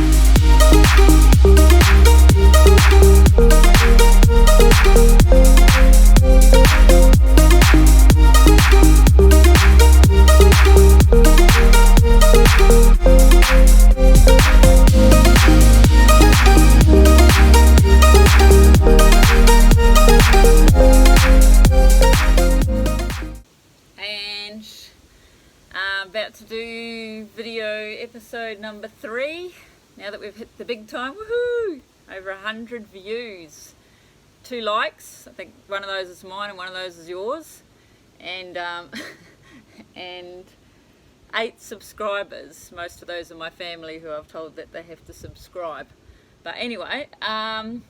Ange, about to do video episode number 3. Now that we've hit the big time, woohoo! Over 100 views, 2 likes. I think one of those is mine and one of those is yours, and and 8 subscribers. Most of those are my family who I've told that they have to subscribe. But anyway, I'm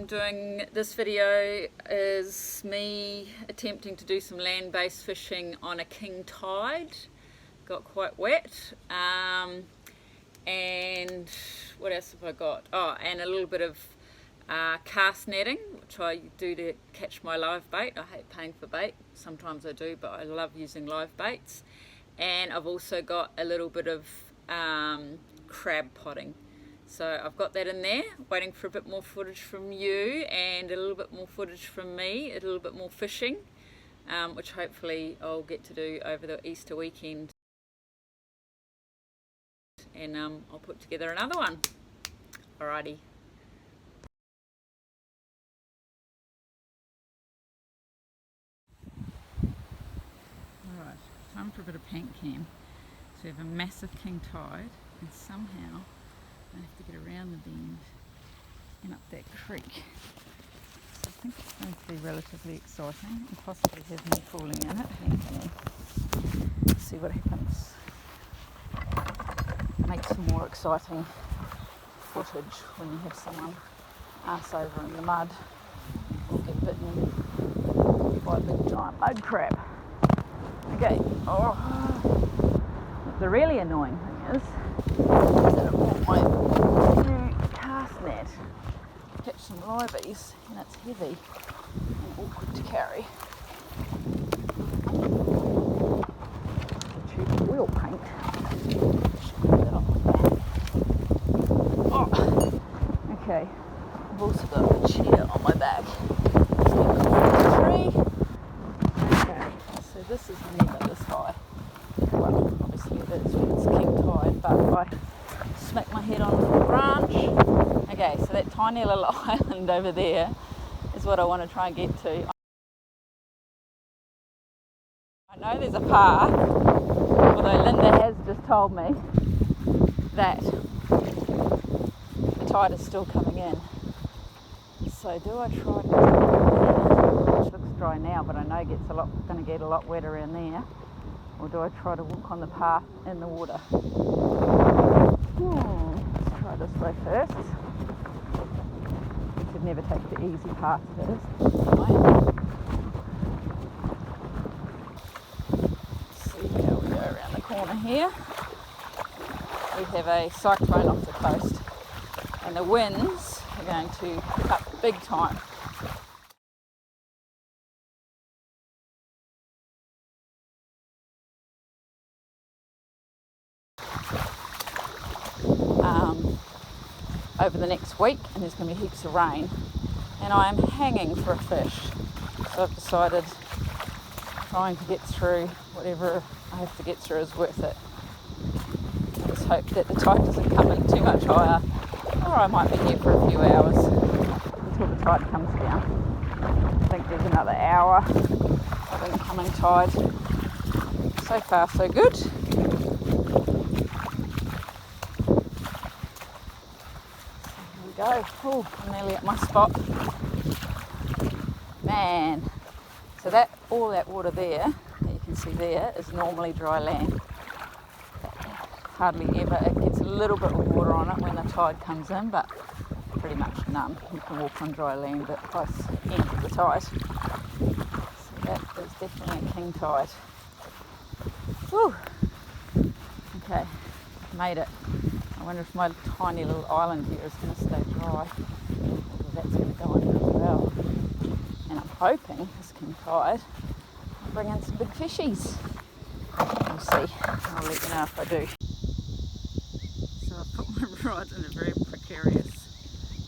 doing this video is me attempting to do some land-based fishing on a king tide. Got quite wet, and what else have I got? Oh, and a little bit of cast netting, which I do to catch my live bait. I hate paying for bait, sometimes I do, but I love using live baits. And I've also got a little bit of crab potting. So I've got that in there, waiting for a bit more footage from you and a little bit more footage from me, a little bit more fishing, which hopefully I'll get to do over the Easter weekend. And I'll put together another one. Alrighty. Alright, time for a bit of paint cam. So we have a massive king tide, and somehow I have to get around the bend and up that creek. So I think it's going to be relatively exciting and possibly have me falling in it. Let's see what happens. Make some more exciting footage when you have someone arse over in the mud or get bitten by a big giant mud crab. Okay, the really annoying thing is that I've got my new cast net to catch some liveys, and it's heavy and awkward to carry. The tube of wheel paint. Oh, okay. I've also got a chair on my back. Tree. Okay, so this is never this high. Well, obviously it is when it's king tide, but if I smack my head onto the branch. Okay, so that tiny little island over there is what I want to try and get to. I know there's a park, although Linda has just told me that the tide is still coming in. So do I try to go there, which looks dry now, but I know it's going to get a lot wetter around there, or do I try to walk on the path in the water? Let's try this way first. You should never take the easy path first. Let's see how we go around the corner here. We have a cyclone off the coast, and the winds are going to pick up big time. Over the next week, and there's going to be heaps of rain, and I am hanging for a fish. So I've decided trying to get through whatever I have to get through is worth it. I just hope that the tide doesn't come in too much higher, or I might be here for a few hours until the tide comes down. I think there's another hour of incoming tide. So far so good. Go. Oh, I'm nearly at my spot. Man. So that all that water there, that you can see there, is normally dry land. Hardly ever. It gets a little bit of water on it when the tide comes in, but pretty much none. You can walk on dry land at both ends of the tide. So that is definitely a king tide. Whew. Okay, made it. I wonder if my tiny little island here is going to stay dry, or that's going to go in as well. And I'm hoping this king tide will bring in some big fishies. We'll see. I'll let you know if I do. So I've put my rod's in a very precarious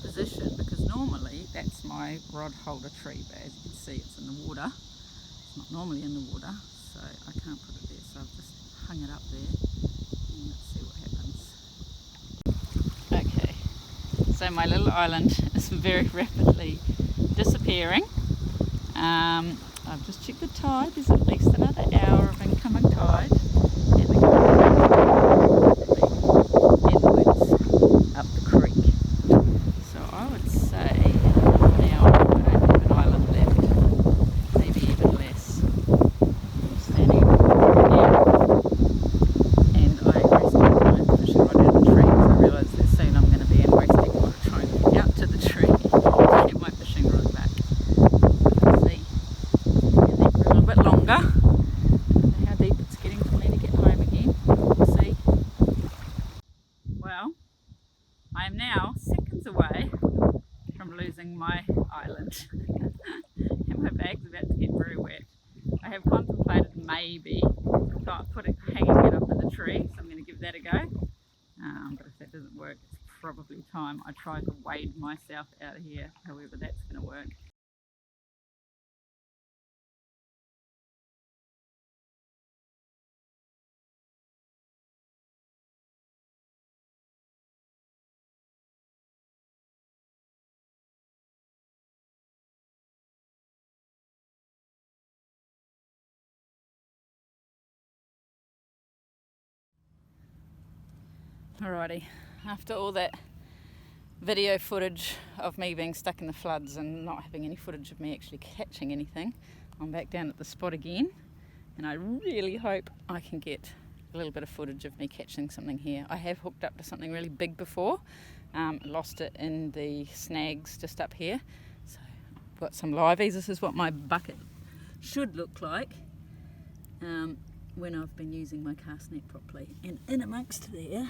position because normally that's my rod holder tree, but as you can see it's in the water. It's not normally in the water, so I can't put it there, so I've just hung it up there and let's see what happens. Okay, so my little island is very rapidly disappearing. I've just checked the tide, there's at least another hour of incoming tide and we're going inwards up the creek. So I would say now I don't have an island left, maybe even less. I'm standing here and I rescued my fishing rod out of the tree because I realised that soon I'm going to be in wasting while trying to get out to the tree to get my fishing rod back. Let's see. Longer. How deep it's getting for me to get home again. We'll see. Well, I am now seconds away from losing my island. And my bag's about to get very wet. I have contemplated maybe hanging it up in the tree, so I'm going to give that a go. But if that doesn't work, it's probably time I try to wade myself out of here, however that's going to work. Alrighty, after all that video footage of me being stuck in the floods and not having any footage of me actually catching anything, I'm back down at the spot again and I really hope I can get a little bit of footage of me catching something here. I have hooked up to something really big before, lost it in the snags just up here, so I've got some liveys. This is what my bucket should look like when I've been using my cast net properly. And in amongst there,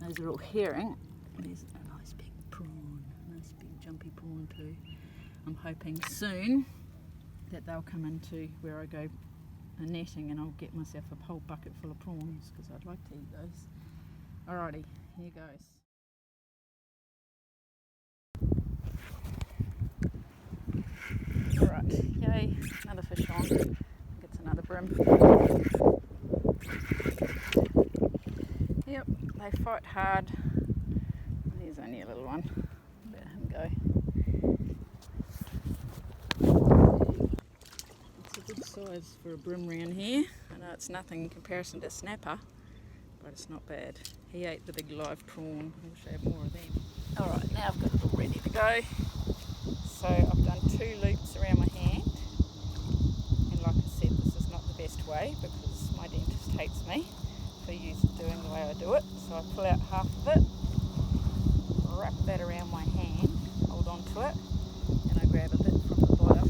those are all herring. There's a nice big prawn, nice big jumpy prawn too. I'm hoping soon that they'll come into where I go netting and I'll get myself a whole bucket full of prawns because I'd like to eat those. Alrighty, here goes. Alright, yay, another fish on. I think it's another brim. Yep, they fight hard. There's only a little one. Let him go. It's a good size for a brim round here. I know it's nothing in comparison to a snapper, but it's not bad. He ate the big live prawn. I wish I had more of them. Alright, now I've got it all ready to go. So I've done 2 loops around my hand. And like I said, this is not the best way because my dentist hates me for doing the way I do it. So I pull out half of it, wrap that around my hand, hold on to it, and I grab a bit from the bottom,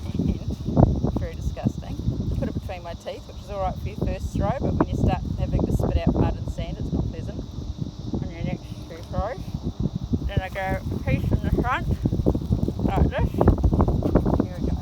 and very disgusting. Put it between my teeth, which is alright for your first throw, but when you start having to spit out mud and sand, it's not pleasant on your next 2 throws. Then I go a piece in the front, like this. Here we go.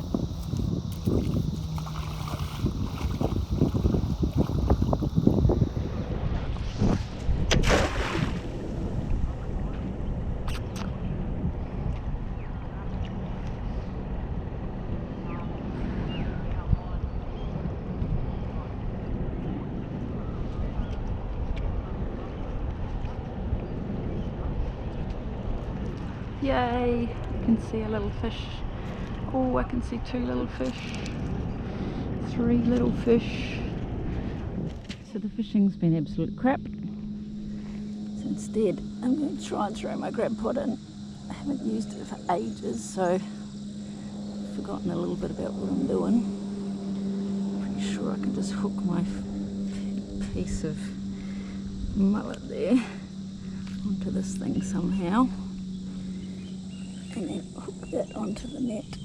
Yay, I can see a little fish. Oh, I can see 2 little fish, 3 little fish. So the fishing's been absolute crap. So instead, I'm going to try and throw my grab pot in. I haven't used it for ages, so I've forgotten a little bit about what I'm doing. Pretty sure I can just hook my piece of mullet there onto this thing somehow. And then hook that onto the net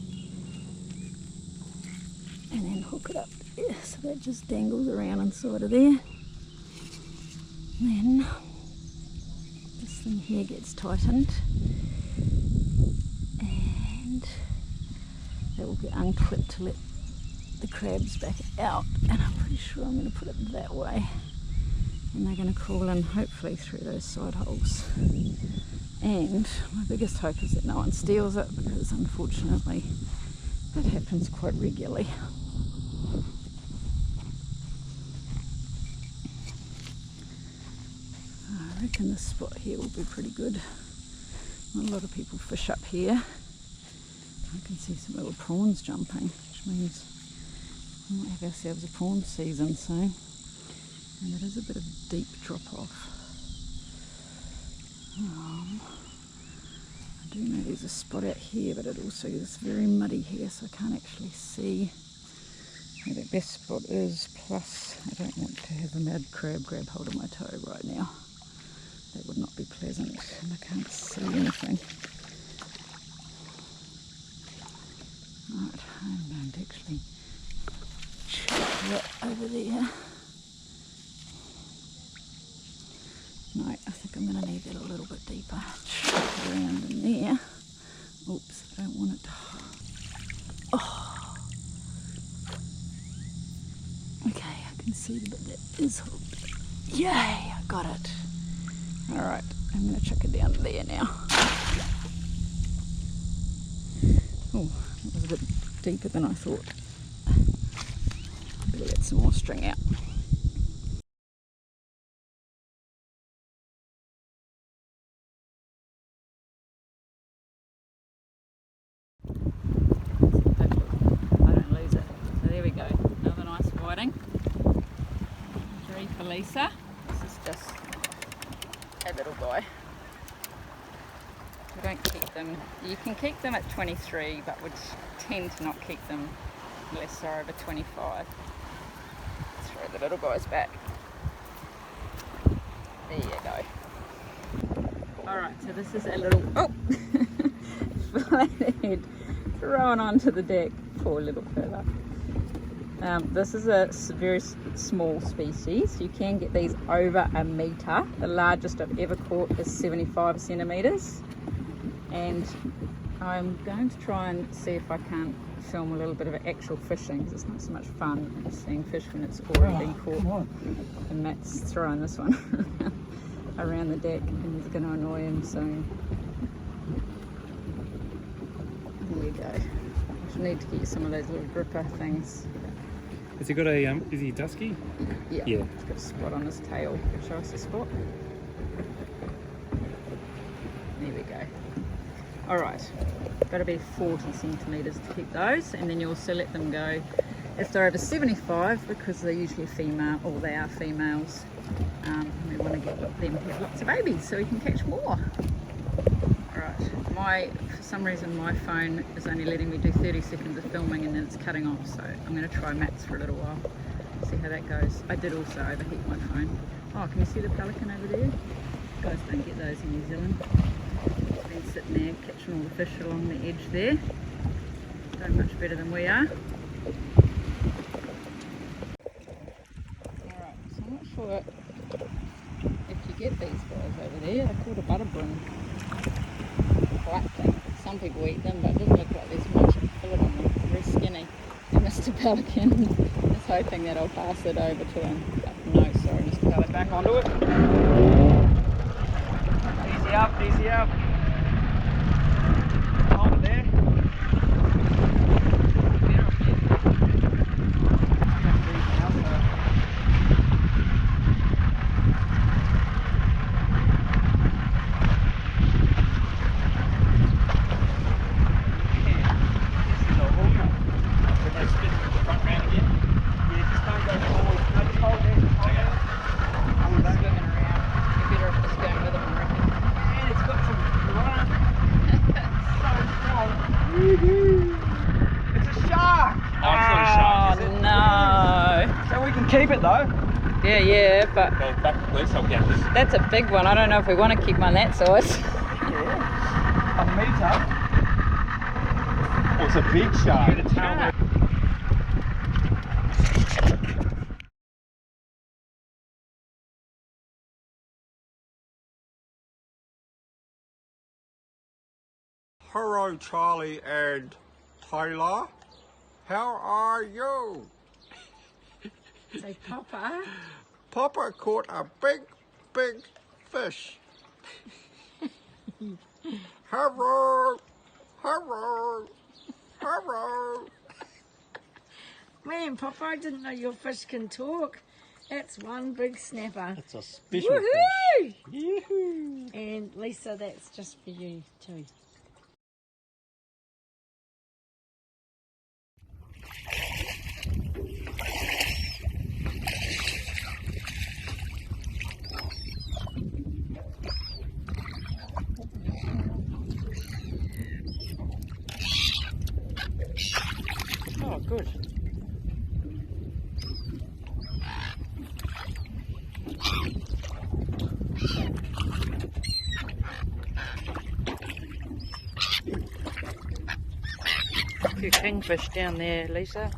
and then hook it up there so that just dangles around inside of there. And then this thing here gets tightened and that will get unclipped to let the crabs back out, and I'm pretty sure I'm going to put it that way and they're going to crawl in hopefully through those side holes. And my biggest hope is that no one steals it, because unfortunately that happens quite regularly. I reckon this spot here will be pretty good. Not a lot of people fish up here. I can see some little prawns jumping, which means we might have ourselves a prawn season soon. And it is a bit of a deep drop off. I do know there's a spot out here, but it also is very muddy here, so I can't actually see where the best spot is. Plus, I don't want to have a mad crab grab hold of my toe right now. That would not be pleasant, and I can't see anything. Right, I'm going to actually check that over there. No, I think I'm going to need that a little bit deeper. Check around in there. Oops, I don't want it to... Oh! Okay, I can see the bit that is hooked. Yay, I got it. Alright, I'm going to chuck it down there now. Oh, that was a bit deeper than I thought. Better get some more string out. I don't lose it. So there we go. Another nice whiting. For Lisa. This is just a little guy. We don't keep them. You can keep them at 23, but would tend to not keep them unless they're over 25. Let's throw the little guys back. There you go. Alright, so this is a little... Oh! Flathead thrown onto the deck. Poor little fella. This is a very small species. You can get these over a metre. The largest I've ever caught is 75 centimetres. And I'm going to try and see if I can't film a little bit of actual fishing, because it's not so much fun as seeing fish when it's already been caught. And Matt's throwing this one around the deck, and it's going to annoy him soon. There you go. I should need to get you some of those little gripper things. Has he got a, is he dusky? Yeah. He's got a spot on his tail. Show us the spot. There we go. Alright, got to be 40 centimetres to keep those, and then you also let them go if they're over 75, because they're usually female, or they are females. We want to get them to have lots of babies so we can catch more. Alright, for some reason my phone is only letting me do 30 seconds of filming and then it's cutting off, so I'm going to try Matt's for a little while, see how that goes. I did also overheat my phone. Oh, can you see the pelican over there? You guys don't get those in New Zealand. It's been sitting there catching all the fish along the edge there. Doing much better than we are. Alright, so I'm not sure if you get these guys over there. They're called a butterbrin. Thing. Some people eat them, but it doesn't look like there's much fillet on them. They're very skinny. And Mr. Pelican is hoping that I'll pass it over to him. But no, sorry, Mr. Pelican. Back onto it. Easy up, easy up. Hold it there. It's a shark! Oh, it's not a shark, is it? No. So we can keep it though. Yeah, but Go back, please. I'll get this. that's a big one. I don't know if we want to keep one that size. Yeah. A metre. Oh, it's a big shark. Yeah. Hello, Charlie and Taylor. How are you? Say Papa. Papa caught a big, big fish. Hello, hello, hello. Man, Papa, I didn't know your fish can talk. That's one big snapper. It's a special Woohoo! fish. Yoo-hoo. And Lisa, that's just for you too. Oh, good. A few kingfish down there, Lisa.